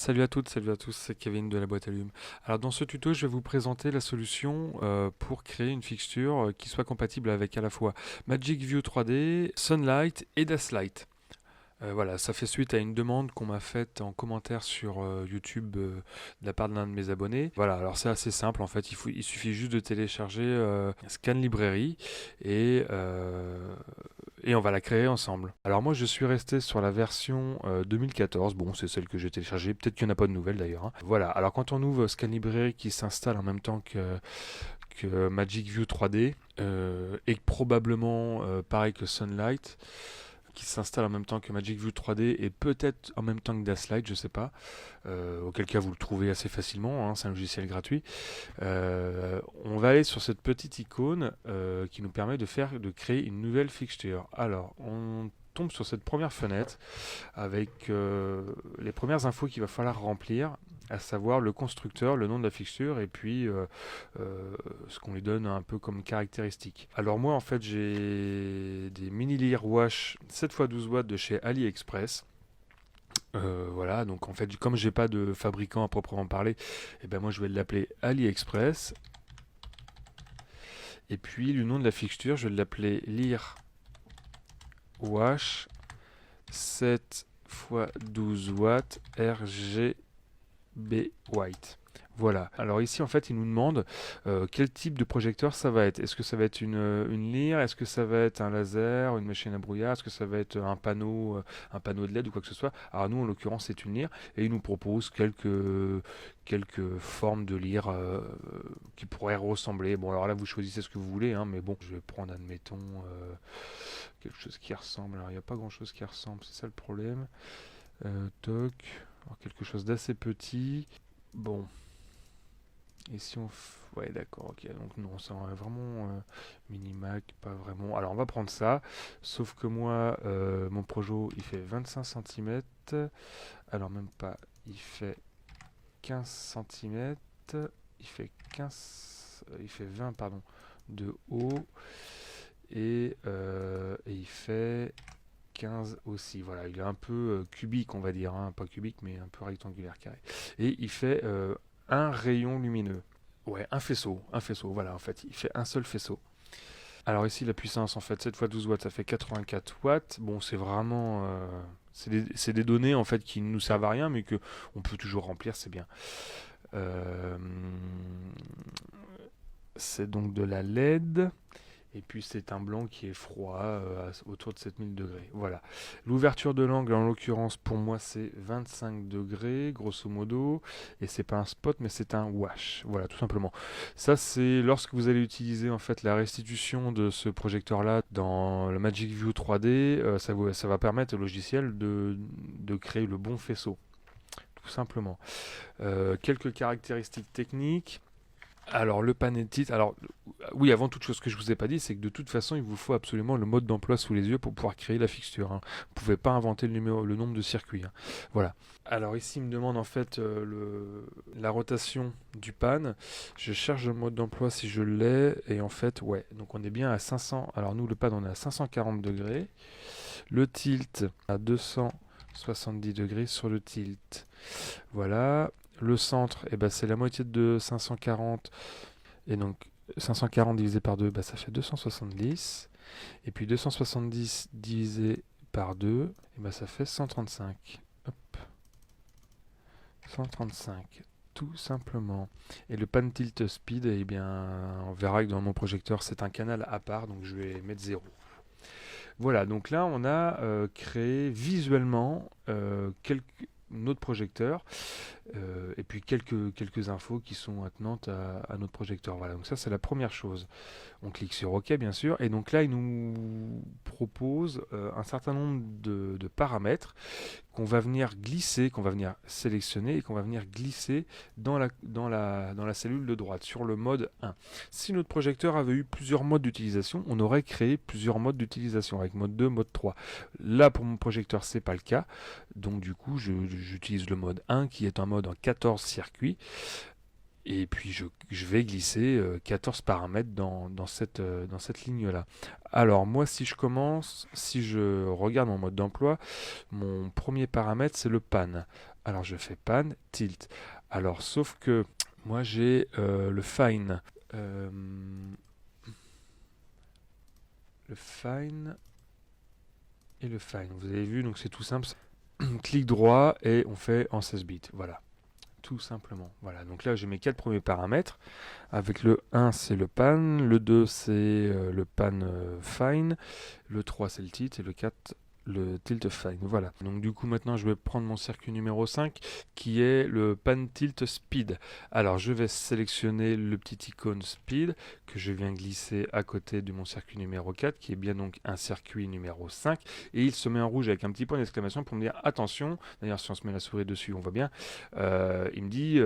Salut à toutes, salut à tous, c'est Kevin de la boîte Allume. Alors dans ce tuto, je vais vous présenter la solution pour créer une fixture qui soit compatible avec à la fois Magic View 3D, Sunlight et Daslight. Voilà, ça fait suite à une demande qu'on m'a faite en commentaire sur YouTube de la part de l'un de mes abonnés. Voilà, alors c'est assez simple en fait, il suffit juste de télécharger Scan Librairie et, euh, et on va la créer ensemble. Alors moi je suis resté sur la version 2014, bon c'est celle que j'ai téléchargée, peut-être qu'il n'y en a pas de nouvelle d'ailleurs, hein. Voilà, alors quand on ouvre Scan Librairie qui s'installe en même temps que Magic View 3D et probablement pareil que Sunlight, qui s'installe en même temps que Magic View 3D et peut-être en même temps que Daslight, je sais pas. Auquel cas vous le trouvez assez facilement, hein, c'est un logiciel gratuit. On va aller sur cette petite icône qui nous permet de créer une nouvelle fixture. Alors, on tombe sur cette première fenêtre avec les premières infos qu'il va falloir remplir, à savoir le constructeur, le nom de la fixture et puis ce qu'on lui donne un peu comme caractéristique. Alors moi en fait j'ai des mini lear wash 7x12 watts de chez AliExpress. Voilà, donc en fait comme j'ai pas de fabricant à proprement parler, et ben moi je vais l'appeler AliExpress. Et puis le nom de la fixture, je vais l'appeler Lear Wash 7 x 12 watts RGB White. Voilà. Alors ici, en fait, il nous demande quel type de projecteur ça va être. Est-ce que ça va être une lyre? Est-ce que ça va être un laser, une machine à brouillard? Est-ce que ça va être un panneau de LED ou quoi que ce soit? Alors nous, en l'occurrence, c'est une lyre et il nous propose quelques formes de lyre qui pourraient ressembler. Bon, alors là, vous choisissez ce que vous voulez, hein, mais bon, je vais prendre, admettons, quelque chose qui ressemble. Alors, il n'y a pas grand-chose qui ressemble, c'est ça le problème. Toc. Alors, quelque chose d'assez petit. Bon, et si on... Ouais, d'accord, ok. Donc non, ça aurait vraiment mini-mac, pas vraiment. Alors on va prendre ça. Sauf que moi, mon Projo, il fait 25 cm. Alors même pas, il fait 15 cm. Il fait 15... Il fait 20, pardon, de haut. Et il fait 15 aussi. Voilà, il est un peu cubique, on va dire, hein. Pas cubique, mais un peu rectangulaire, carré. Et il fait un rayon lumineux. Ouais, un faisceau, voilà, en fait, il fait un seul faisceau. Alors ici, la puissance, en fait, 7 x 12 watts, ça fait 84 watts. Bon, c'est vraiment... c'est des données, en fait, qui ne nous servent à rien, mais que on peut toujours remplir, c'est bien. Euh, c'est donc de la LED. Et puis c'est un blanc qui est froid, autour de 7000 degrés. Voilà. L'ouverture de l'angle, en l'occurrence, pour moi, c'est 25 degrés, grosso modo. Et c'est pas un spot, mais c'est un wash. Voilà, tout simplement. Ça, c'est lorsque vous allez utiliser en fait la restitution de ce projecteur-là dans le Magic View 3D, ça va permettre au logiciel de créer le bon faisceau. Tout simplement. Quelques caractéristiques techniques. Alors le panel titre, alors oui, avant toute chose, ce que je vous ai pas dit, c'est que de toute façon il vous faut absolument le mode d'emploi sous les yeux pour pouvoir créer la fixture, hein. Vous pouvez pas inventer le nombre de circuits, hein. Voilà. Alors ici il me demande en fait la rotation du pan. Je cherche le mode d'emploi si je l'ai et en fait ouais, donc on est bien à 500. Alors nous le pan on est à 540 degrés, le tilt à 270 degrés sur le tilt. Voilà. Le centre, eh ben, c'est la moitié de 540. Et donc 540 divisé par 2, bah, ça fait 270. Et puis 270 divisé par 2, eh ben, ça fait 135. Hop. 135. Tout simplement. Et le pan tilt speed, eh bien, on verra que dans mon projecteur, c'est un canal à part, donc je vais mettre 0. Voilà, donc là, on a créé visuellement notre projecteur. Et puis quelques infos qui sont attenantes à notre projecteur. Voilà, donc ça c'est la première chose. On clique sur OK bien sûr, et donc là il nous propose un certain nombre de paramètres qu'on va venir glisser, qu'on va venir sélectionner et qu'on va venir glisser dans la cellule de droite, sur le mode 1. Si notre projecteur avait eu plusieurs modes d'utilisation, on aurait créé plusieurs modes d'utilisation, avec mode 2, mode 3. Là, pour mon projecteur, c'est pas le cas. Donc du coup, j'utilise le mode 1, qui est un mode en 14 circuits. Et puis je vais glisser 14 paramètres dans cette ligne-là. Alors moi si je regarde mon mode d'emploi, mon premier paramètre c'est le pan. Alors je fais pan, tilt. Alors sauf que moi j'ai le fine. Le fine et le fine. Vous avez vu, donc c'est tout simple. Clic droit et on fait en 16 bits. Voilà. Tout simplement. Voilà. Donc là j'ai mes 4 premiers paramètres. Avec le 1 c'est le pan, le 2 c'est le pan fine, le 3 c'est le tilt et le 4 le tilt fine. Voilà. Donc du coup maintenant je vais prendre mon circuit numéro 5 qui est le pan tilt speed. Alors je vais sélectionner le petit icône speed que je viens glisser à côté de mon circuit numéro 4 qui est bien donc un circuit numéro 5 et il se met en rouge avec un petit point d'exclamation pour me dire attention. D'ailleurs si on se met la souris dessus on voit bien. Il me dit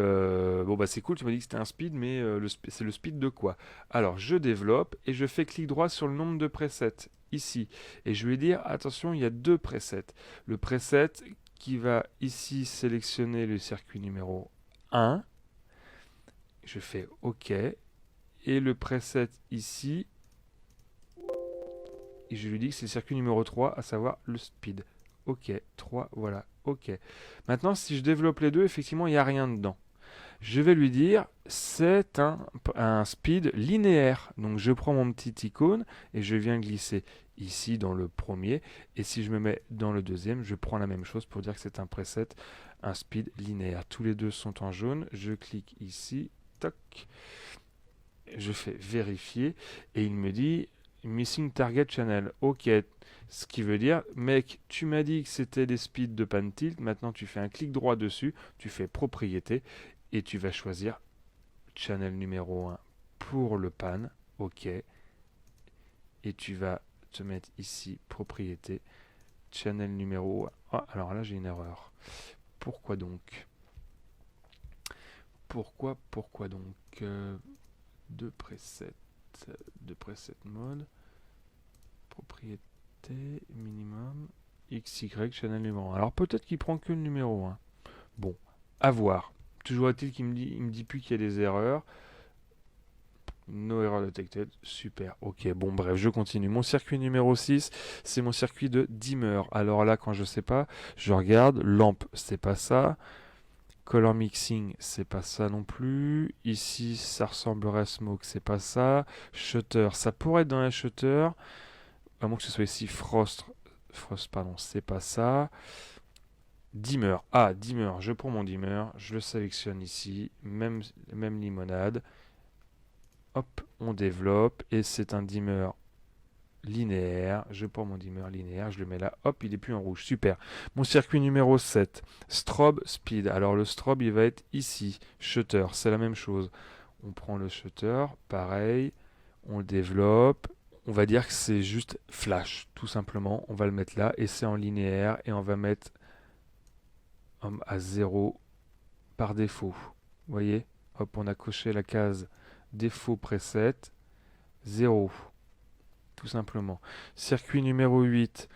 bon bah c'est cool, tu m'as dit que c'était un speed mais c'est le speed de quoi? Alors je développe et je fais clic droit sur le nombre de presets ici et je vais dire attention il y a 2 presets. Le preset qui va ici sélectionner le circuit numéro 1, je fais OK et le preset ici et je lui dis que c'est le circuit numéro 3 à savoir le speed. OK, 3, voilà, OK. Maintenant si je développe les deux effectivement il n'y a rien dedans. Je vais lui dire c'est un speed linéaire. Donc je prends mon petit icône et je viens glisser ici dans le premier. Et si je me mets dans le deuxième, je prends la même chose pour dire que c'est un preset, un speed linéaire. Tous les deux sont en jaune. Je clique ici, toc. Je fais vérifier et il me dit Missing Target Channel. OK. Ce qui veut dire, mec, tu m'as dit que c'était des speeds de pan tilt. Maintenant, tu fais un clic droit dessus, tu fais propriété et tu vas choisir channel numéro 1 pour le pan, OK, et tu vas te mettre ici propriété, channel numéro 1. Ah, alors là j'ai une erreur. Pourquoi donc? Pourquoi donc deux presets mode, propriété, minimum, XY, channel numéro 1. Alors peut-être qu'il prend que le numéro 1. Bon, à voir. Toujours est-il qu'il me dit plus qu'il y a des erreurs. No error detected, super, ok, bon bref, je continue. Mon circuit numéro 6, c'est mon circuit de dimmer. Alors là, quand je sais pas, je regarde, lampe, c'est pas ça. Color mixing, c'est pas ça non plus. Ici, ça ressemblerait à smoke, c'est pas ça. Shutter, ça pourrait être dans la shutter. À moins que ce soit ici frost, pardon, c'est pas ça. Dimmer, dimmer, je prends mon dimmer, je le sélectionne ici, même limonade. Hop, on développe et c'est un dimmer linéaire. Je prends mon dimmer linéaire, je le mets là, hop, il est plus en rouge. Super. Mon circuit numéro 7, strobe speed. Alors le strobe, il va être ici. Shutter, c'est la même chose. On prend le shutter, pareil, on le développe. On va dire que c'est juste flash, tout simplement. On va le mettre là et c'est en linéaire et on va mettre à 0 par défaut. Vous voyez? Hop, on a coché la case défaut preset, 0. Tout simplement. Circuit numéro 8.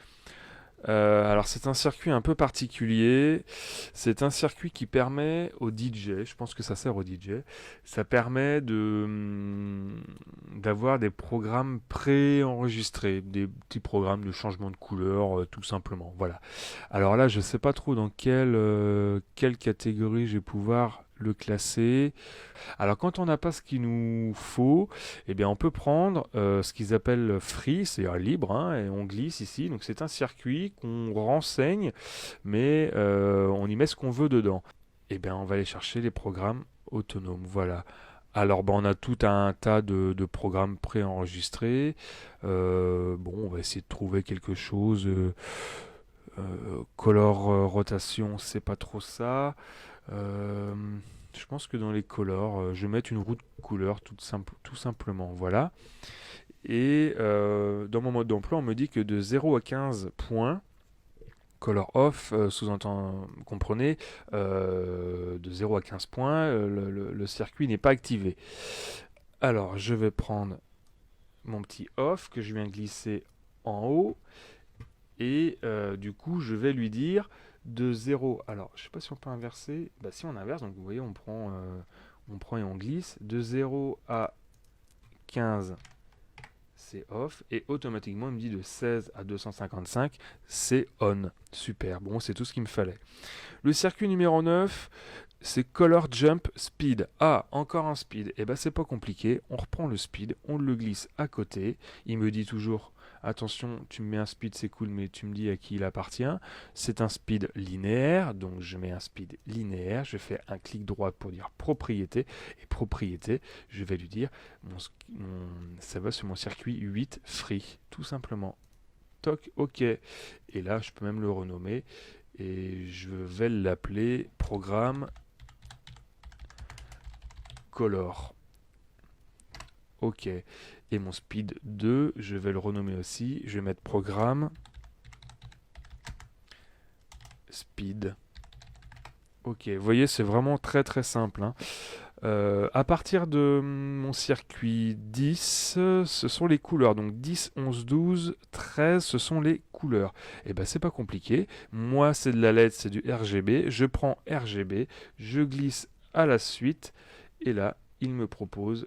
Alors c'est un circuit un peu particulier. C'est un circuit qui permet au DJ, je pense que ça sert au DJ, ça permet d'avoir des programmes préenregistrés, des petits programmes de changement de couleur, tout simplement. Voilà. Alors là, je ne sais pas trop dans quelle catégorie je vais pouvoir le classer. Alors quand on n'a pas ce qu'il nous faut, eh bien on peut prendre ce qu'ils appellent free, c'est-à-dire libre, hein, et on glisse ici. Donc c'est un circuit qu'on renseigne, mais on y met ce qu'on veut dedans. Eh bien on va aller chercher les programmes autonomes. Voilà. Alors on a tout un tas de programmes préenregistrés. Bon, on va essayer de trouver quelque chose. Color rotation, c'est pas trop ça. Euh, je pense que dans les colors, je vais mettre une roue de couleur tout simplement. Voilà. Et dans mon mode d'emploi, on me dit que de 0 à 15 points, color off, sous-entend, comprenez, de 0 à 15 points, le circuit n'est pas activé. Alors, je vais prendre mon petit off que je viens glisser en haut. Et du coup, je vais lui dire de 0. Alors, je ne sais pas si on peut inverser. Bah, si on inverse, donc vous voyez, on prend et on glisse. De 0 à 15, c'est off, et automatiquement il me dit de 16 à 255, c'est on. Super, bon, c'est tout ce qu'il me fallait. Le circuit numéro 9, c'est Color Jump Speed. Ah, encore un speed. Eh ben c'est pas compliqué, on reprend le speed, on le glisse à côté. Il me dit toujours, attention, tu me mets un speed, c'est cool, mais tu me dis à qui il appartient. C'est un speed linéaire, donc je mets un speed linéaire, je fais un clic droit pour dire propriété, et propriété, je vais lui dire, ça va sur mon circuit 8 free, tout simplement. Toc, ok. Et là, je peux même le renommer, et je vais l'appeler programme color. Ok. Et mon speed 2, je vais le renommer aussi. Je vais mettre programme speed. Ok, vous voyez, c'est vraiment très très simple, hein. À partir de mon circuit 10, ce sont les couleurs. Donc 10, 11, 12, 13, ce sont les couleurs. Et ben c'est pas compliqué. Moi, c'est de la LED, c'est du RGB. Je prends RGB, je glisse à la suite. Et là, il me propose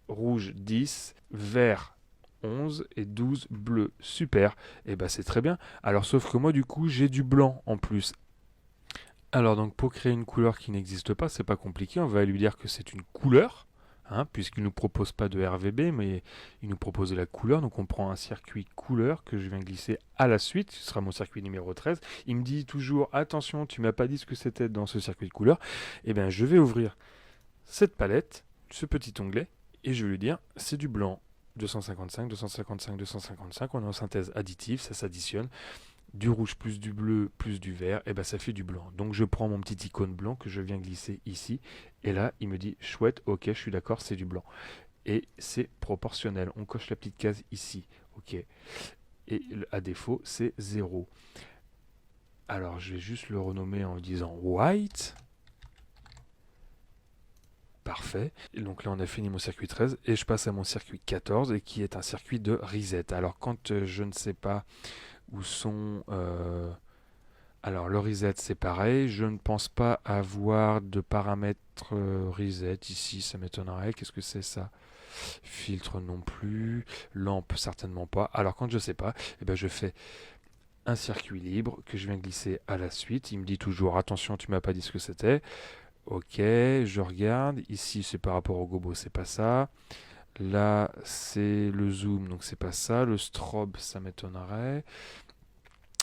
rouge 10, vert 11 et 12 bleu. Super. Et ben c'est très bien. Alors sauf que moi, du coup, j'ai du blanc en plus. Alors donc pour créer une couleur qui n'existe pas, c'est pas compliqué, on va lui dire que c'est une couleur, hein, puisqu'il ne nous propose pas de RVB, mais il nous propose de la couleur, donc on prend un circuit couleur que je viens glisser à la suite, ce sera mon circuit numéro 13, il me dit toujours, attention, tu m'as pas dit ce que c'était dans ce circuit de couleur, et bien je vais ouvrir cette palette, ce petit onglet, et je vais lui dire, c'est du blanc, 255, 255, 255, on est en synthèse additive, ça s'additionne, du rouge plus du bleu plus du vert, et ben ça fait du blanc. Donc je prends mon petit icône blanc que je viens glisser ici, et là il me dit chouette, ok, je suis d'accord, c'est du blanc. Et c'est proportionnel. On coche la petite case ici, ok. Et à défaut, c'est 0. Alors je vais juste le renommer en disant white. Parfait. Et donc là, on a fini mon circuit 13 et je passe à mon circuit 14 et qui est un circuit de reset. Alors quand je ne sais pas où sont... alors le reset c'est pareil, je ne pense pas avoir de paramètres reset ici, ça m'étonnerait. Qu'est-ce que c'est ça? Filtre non plus, lampe certainement pas. Alors quand je ne sais pas, eh ben, je fais un circuit libre que je viens glisser à la suite. Il me dit toujours attention, tu m'as pas dit ce que c'était. Ok, je regarde. Ici c'est par rapport au gobo, c'est pas ça. Là c'est le zoom, donc c'est pas ça. Le strobe, ça m'étonnerait.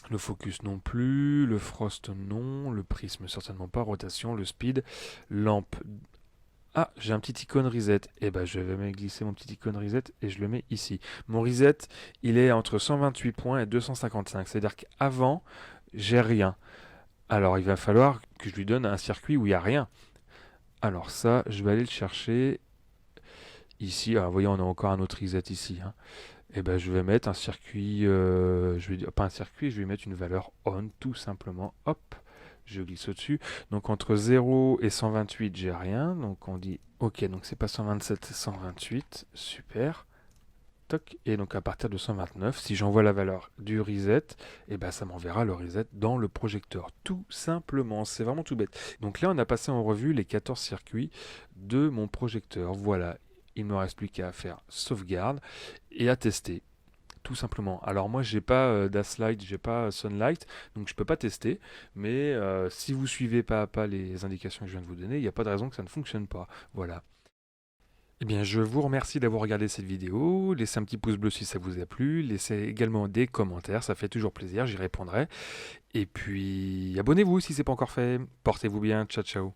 Le focus non plus, le frost non, le prisme certainement pas, rotation, le speed, lampe. Ah, j'ai un petit icône reset. Eh ben, je vais me glisser mon petit icône reset et je le mets ici. Mon reset, il est entre 128 points et 255. C'est-à-dire qu'avant, j'ai rien. Alors, il va falloir que je lui donne un circuit où il n'y a rien. Alors ça, je vais aller le chercher ici. Alors, vous voyez, on a encore un autre reset ici, hein. Et ben, je vais mettre un circuit, pas un circuit, je vais mettre une valeur on tout simplement. Hop, je glisse au-dessus. Donc entre 0 et 128, j'ai rien. Donc on dit ok, donc c'est pas 127, c'est 128. Super. Toc. Et donc à partir de 129, si j'envoie la valeur du reset, et ben ça m'enverra le reset dans le projecteur. Tout simplement, c'est vraiment tout bête. Donc là, on a passé en revue les 14 circuits de mon projecteur. Voilà. Il ne me reste plus qu'à faire sauvegarde et à tester, tout simplement. Alors moi j'ai pas d'Aslight, j'ai pas Sunlight, donc je peux pas tester, mais si vous suivez pas à pas les indications que je viens de vous donner, il n'y a pas de raison que ça ne fonctionne pas. Voilà. Eh bien, je vous remercie d'avoir regardé cette vidéo. Laissez un petit pouce bleu si ça vous a plu. Laissez également des commentaires, ça fait toujours plaisir, j'y répondrai. Et puis, abonnez-vous si ce n'est pas encore fait. Portez-vous bien, ciao ciao.